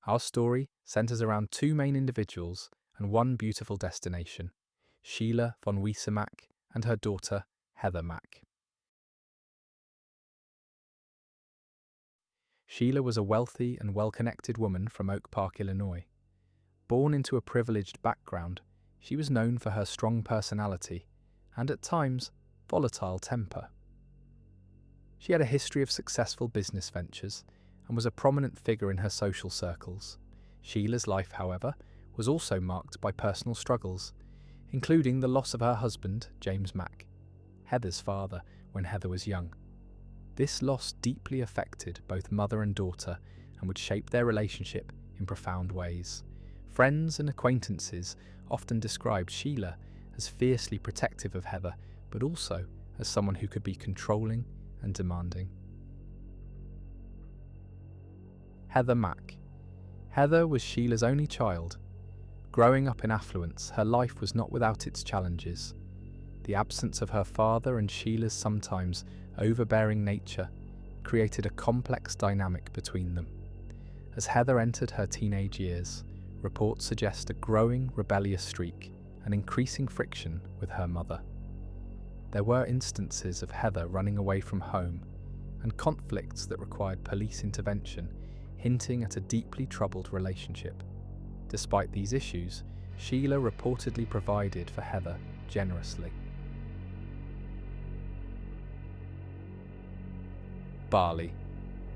Our story centers around two main individuals and one beautiful destination, Sheila von Wiese-Mack and her daughter, Heather Mack. Sheila was a wealthy and well-connected woman from Oak Park, Illinois. Born into a privileged background, she was known for her strong personality and, at times, volatile temper. She had a history of successful business ventures and was a prominent figure in her social circles. Sheila's life, however, was also marked by personal struggles, including the loss of her husband, James Mack, Heather's father, when Heather was young. This loss deeply affected both mother and daughter and would shape their relationship in profound ways. Friends and acquaintances often described Sheila as fiercely protective of Heather, but also as someone who could be controlling and demanding. Heather Mack. Heather was Sheila's only child. Growing up in affluence, her life was not without its challenges. The absence of her father and Sheila's sometimes overbearing nature created a complex dynamic between them. As Heather entered her teenage years, reports suggest a growing rebellious streak and increasing friction with her mother. There were instances of Heather running away from home and conflicts that required police intervention, hinting at a deeply troubled relationship. Despite these issues, Sheila reportedly provided for Heather generously. Bali.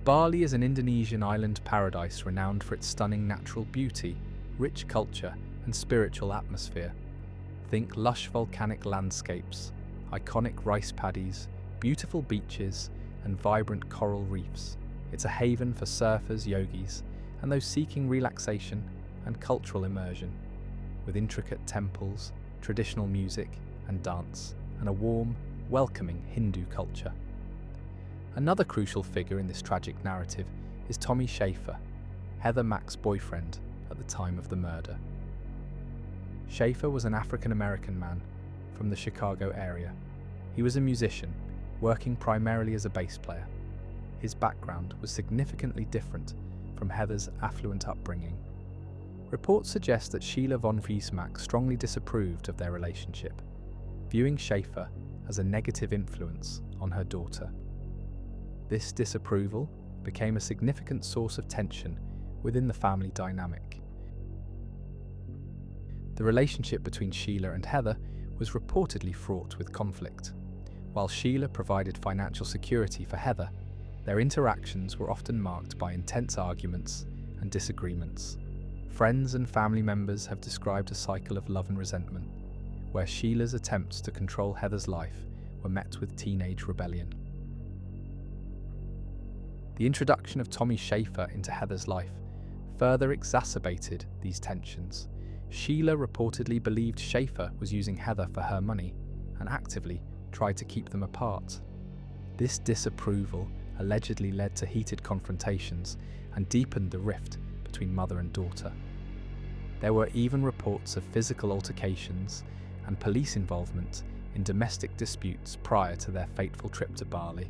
Bali is an Indonesian island paradise renowned for its stunning natural beauty, rich culture, and spiritual atmosphere. Think lush volcanic landscapes, iconic rice paddies, beautiful beaches, and vibrant coral reefs. It's a haven for surfers, yogis, and those seeking relaxation and cultural immersion, with intricate temples, traditional music and dance, and a warm, welcoming Hindu culture. Another crucial figure in this tragic narrative is Tommy Schaefer, Heather Mack's boyfriend at the time of the murder. Schaefer was an African-American man from the Chicago area. He was a musician, working primarily as a bass player. His background was significantly different from Heather's affluent upbringing. Reports suggest that Sheila von Wiese-Mack strongly disapproved of their relationship, viewing Schaefer as a negative influence on her daughter. This disapproval became a significant source of tension within the family dynamic. The relationship between Sheila and Heather was reportedly fraught with conflict. While Sheila provided financial security for Heather, their interactions were often marked by intense arguments and disagreements. Friends and family members have described a cycle of love and resentment, where Sheila's attempts to control Heather's life were met with teenage rebellion. The introduction of Tommy Schaefer into Heather's life further exacerbated these tensions. Sheila reportedly believed Schaefer was using Heather for her money and actively tried to keep them apart. This disapproval allegedly led to heated confrontations and deepened the rift between mother and daughter. There were even reports of physical altercations and police involvement in domestic disputes prior to their fateful trip to Bali.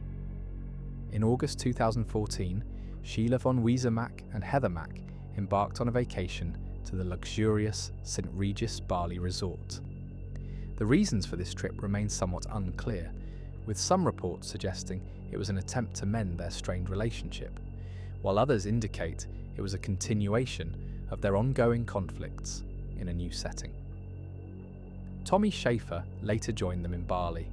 In August 2014, Sheila von Wiese-Mack and Heather Mack embarked on a vacation to the luxurious St. Regis Bali resort. The reasons for this trip remain somewhat unclear, with some reports suggesting it was an attempt to mend their strained relationship, while others indicate it was a continuation of their ongoing conflicts in a new setting. Tommy Schaefer later joined them in Bali.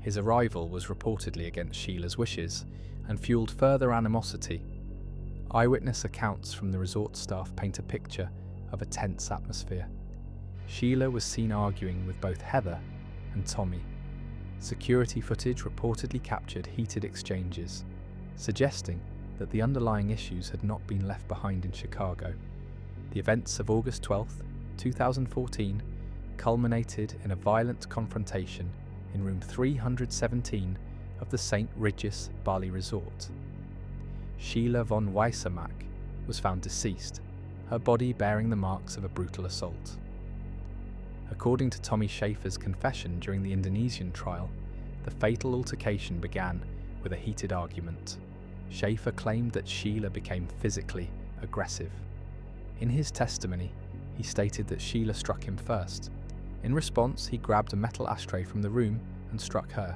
His arrival was reportedly against Sheila's wishes and fueled further animosity. Eyewitness accounts from the resort staff paint a picture of a tense atmosphere. Sheila was seen arguing with both Heather and Tommy. Security footage reportedly captured heated exchanges, suggesting that the underlying issues had not been left behind in Chicago. The events of August 12, 2014 culminated in a violent confrontation in room 317 of the St. Regis Bali resort. Sheila von Wiese-Mack was found deceased, her body bearing the marks of a brutal assault. According to Tommy Schaefer's confession during the Indonesian trial, the fatal altercation began with a heated argument. Schaefer claimed that Sheila became physically aggressive. In his testimony, he stated that Sheila struck him first. In response, he grabbed a metal ashtray from the room and struck her.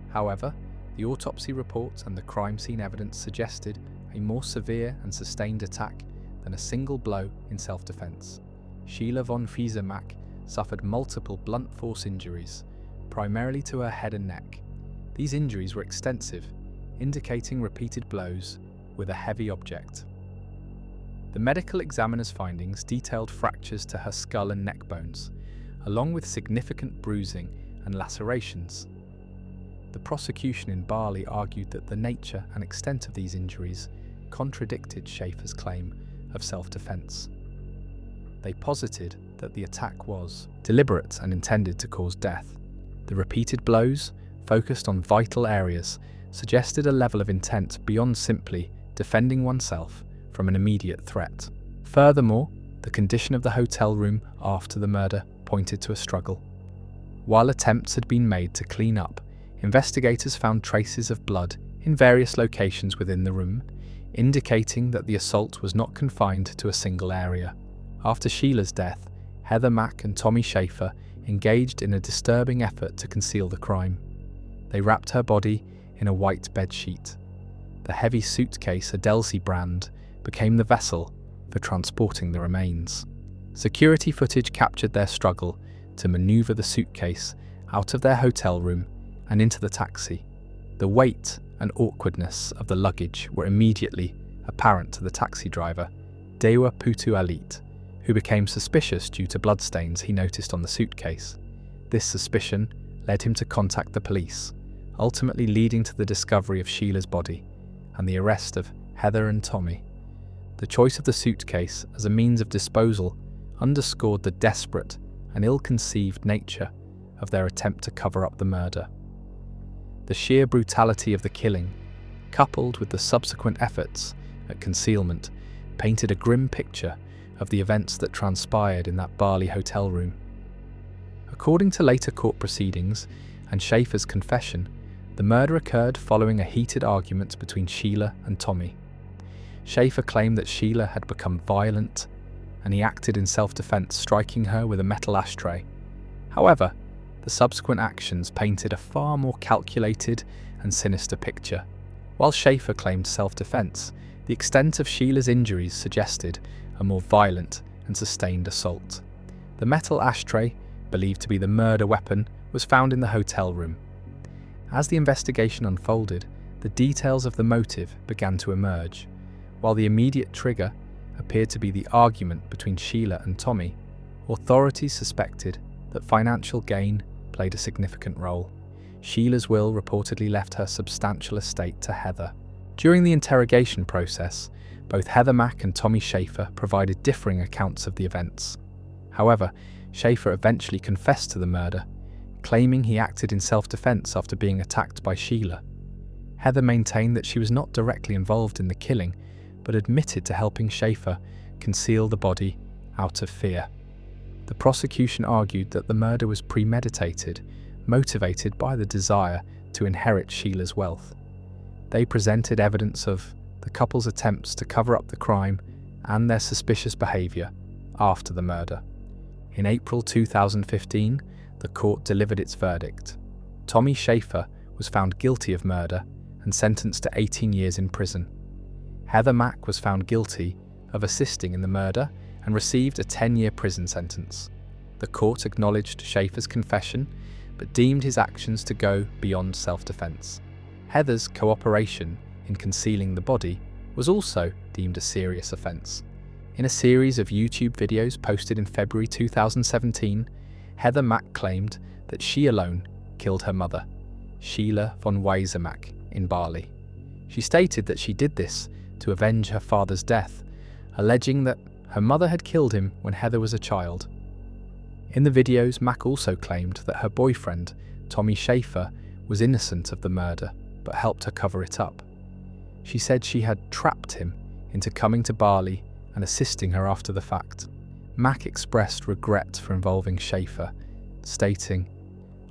However, the autopsy report and the crime scene evidence suggested a more severe and sustained attack than a single blow in self-defense. Sheila von Wiese-Mack suffered multiple blunt force injuries, primarily to her head and neck. These injuries were extensive, indicating repeated blows with a heavy object. The medical examiner's findings detailed fractures to her skull and neck bones, along with significant bruising and lacerations. The prosecution in Bali argued that the nature and extent of these injuries contradicted Schaefer's claim of self-defense. They posited that the attack was deliberate and intended to cause death. The repeated blows, focused on vital areas, suggested a level of intent beyond simply defending oneself from an immediate threat. Furthermore, the condition of the hotel room after the murder pointed to a struggle. While attempts had been made to clean up, investigators found traces of blood in various locations within the room, indicating that the assault was not confined to a single area. After Sheila's death, Heather Mack and Tommy Schaefer engaged in a disturbing effort to conceal the crime. They wrapped her body in a white bedsheet. The heavy suitcase Adelsi brand became the vessel for transporting the remains. Security footage captured their struggle to maneuver the suitcase out of their hotel room and into the taxi. The weight and awkwardness of the luggage were immediately apparent to the taxi driver, Dewa Putu Alit, who became suspicious due to bloodstains he noticed on the suitcase. This suspicion led him to contact the police, ultimately leading to the discovery of Sheila's body and the arrest of Heather and Tommy. The choice of the suitcase as a means of disposal underscored the desperate and ill-conceived nature of their attempt to cover up the murder. The sheer brutality of the killing, coupled with the subsequent efforts at concealment, painted a grim picture of the events that transpired in that Bali hotel room. According to later court proceedings and Schaefer's confession, the murder occurred following a heated argument between Sheila and Tommy. Schaefer claimed that Sheila had become violent and he acted in self-defense, striking her with a metal ashtray. However, the subsequent actions painted a far more calculated and sinister picture. While Schaefer claimed self-defense, the extent of Sheila's injuries suggested a more violent and sustained assault. The metal ashtray, believed to be the murder weapon, was found in the hotel room. As the investigation unfolded, the details of the motive began to emerge. While the immediate trigger appeared to be the argument between Sheila and Tommy, authorities suspected that financial gain played a significant role. Sheila's will reportedly left her substantial estate to Heather. During the interrogation process, both Heather Mack and Tommy Schaefer provided differing accounts of the events. However, Schaefer eventually confessed to the murder, claiming he acted in self-defense after being attacked by Sheila. Heather maintained that she was not directly involved in the killing, but admitted to helping Schaefer conceal the body out of fear. The prosecution argued that the murder was premeditated, motivated by the desire to inherit Sheila's wealth. They presented evidence of the couple's attempts to cover up the crime and their suspicious behaviour after the murder. In April 2015, the court delivered its verdict. Tommy Schaefer was found guilty of murder and sentenced to 18 years in prison. Heather Mack was found guilty of assisting in the murder and received a 10-year prison sentence. The court acknowledged Schaefer's confession, but deemed his actions to go beyond self-defense. Heather's cooperation in concealing the body was also deemed a serious offence. In a series of YouTube videos posted in February 2017, Heather Mack claimed that she alone killed her mother, Sheila von Wiese-Mack, in Bali. She stated that she did this to avenge her father's death, alleging that her mother had killed him when Heather was a child. In the videos, Mack also claimed that her boyfriend, Tommy Schaefer, was innocent of the murder, but helped her cover it up. She said she had trapped him into coming to Bali and assisting her after the fact. Mack expressed regret for involving Schaefer, stating,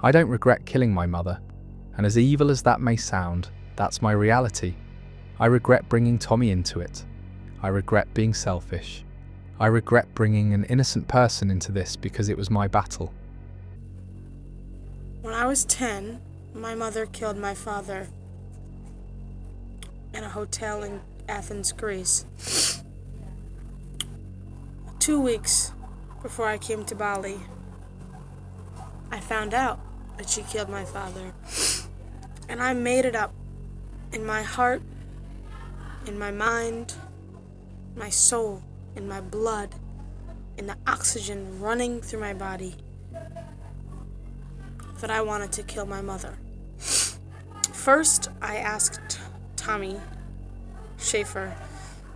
"I don't regret killing my mother, and as evil as that may sound, that's my reality. I regret bringing Tommy into it. I regret being selfish. I regret bringing an innocent person into this because it was my battle. When I was 10, my mother killed my father in a hotel in Athens, Greece. 2 weeks before I came to Bali, I found out that she killed my father. And I made it up in my heart, in my mind, my soul, in my blood, in the oxygen running through my body, that I wanted to kill my mother. First, I asked Tommy Schaefer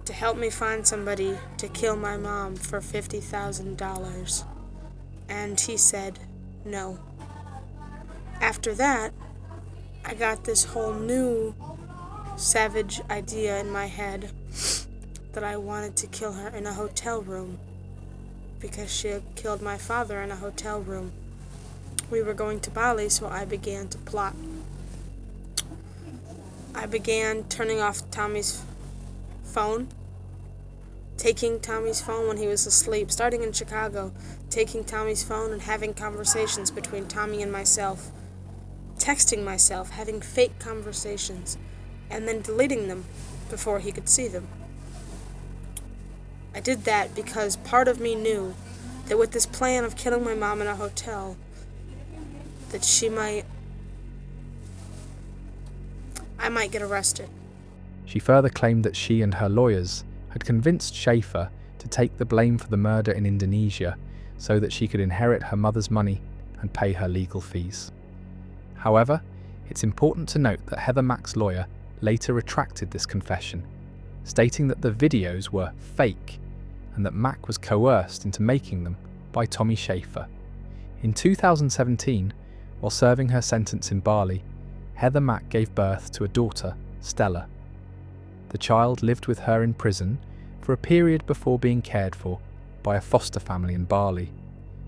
to help me find somebody to kill my mom for $50,000, and he said no. After that, I got this whole new savage idea in my head that I wanted to kill her in a hotel room because she had killed my father in a hotel room. We were going to Bali, so I began to plot. I began turning off Tommy's phone, taking Tommy's phone when he was asleep, starting in Chicago, taking Tommy's phone and having conversations between Tommy and myself, texting myself, having fake conversations, and then deleting them before he could see them. I did that because part of me knew that with this plan of killing my mom in a hotel, that I might get arrested. She further claimed that she and her lawyers had convinced Schaefer to take the blame for the murder in Indonesia so that she could inherit her mother's money and pay her legal fees. However, it's important to note that Heather Mack's lawyer later retracted this confession, stating that the videos were fake and that Mack was coerced into making them by Tommy Schaefer. In 2017, while serving her sentence in Bali, Heather Mack gave birth to a daughter, Stella. The child lived with her in prison for a period before being cared for by a foster family in Bali.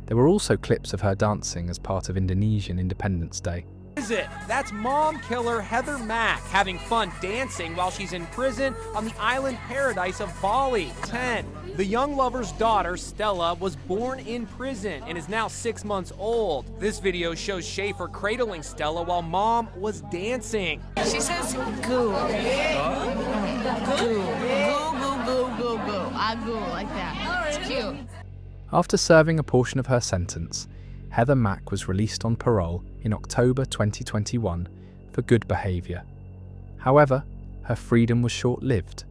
There were also clips of her dancing as part of Indonesian Independence Day. Is it? That's mom killer Heather Mack having fun dancing while she's in prison on the island paradise of Bali. 10. The young lover's daughter, Stella, was born in prison and is now 6 months old. This video shows Schaefer cradling Stella while mom was dancing. She says goo. Goo. Goo, goo, goo, goo, goo. I goo like that. It's cute. After serving a portion of her sentence, Heather Mack was released on parole in October 2021 for good behaviour. However, her freedom was short-lived.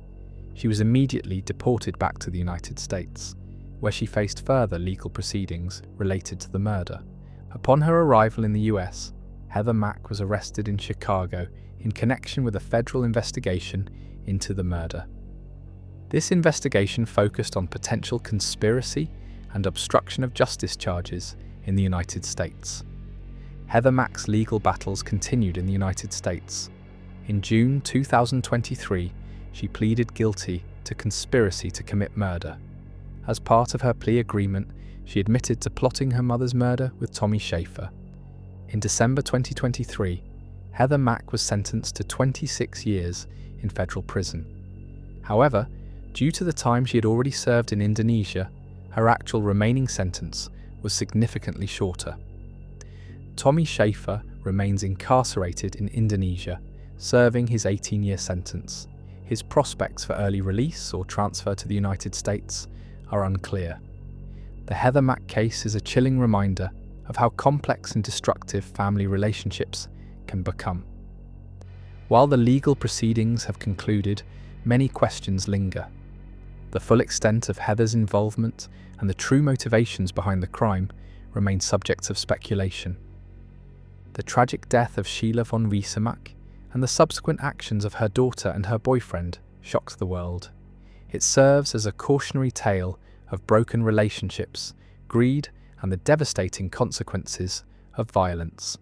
She was immediately deported back to the United States, where she faced further legal proceedings related to the murder. Upon her arrival in the US, Heather Mack was arrested in Chicago in connection with a federal investigation into the murder. This investigation focused on potential conspiracy and obstruction of justice charges in the United States. Heather Mack's legal battles continued in the United States. In June 2023, she pleaded guilty to conspiracy to commit murder. As part of her plea agreement, she admitted to plotting her mother's murder with Tommy Schaefer. In December 2023, Heather Mack was sentenced to 26 years in federal prison. However, due to the time she had already served in Indonesia, her actual remaining sentence was significantly shorter. Tommy Schaefer remains incarcerated in Indonesia, serving his 18-year sentence. His prospects for early release or transfer to the United States are unclear. The Heather Mack case is a chilling reminder of how complex and destructive family relationships can become. While the legal proceedings have concluded, many questions linger. The full extent of Heather's involvement and the true motivations behind the crime remain subjects of speculation. The tragic death of Sheila von Wiese-Mack and the subsequent actions of her daughter and her boyfriend shocked the world. It serves as a cautionary tale of broken relationships, greed, and the devastating consequences of violence.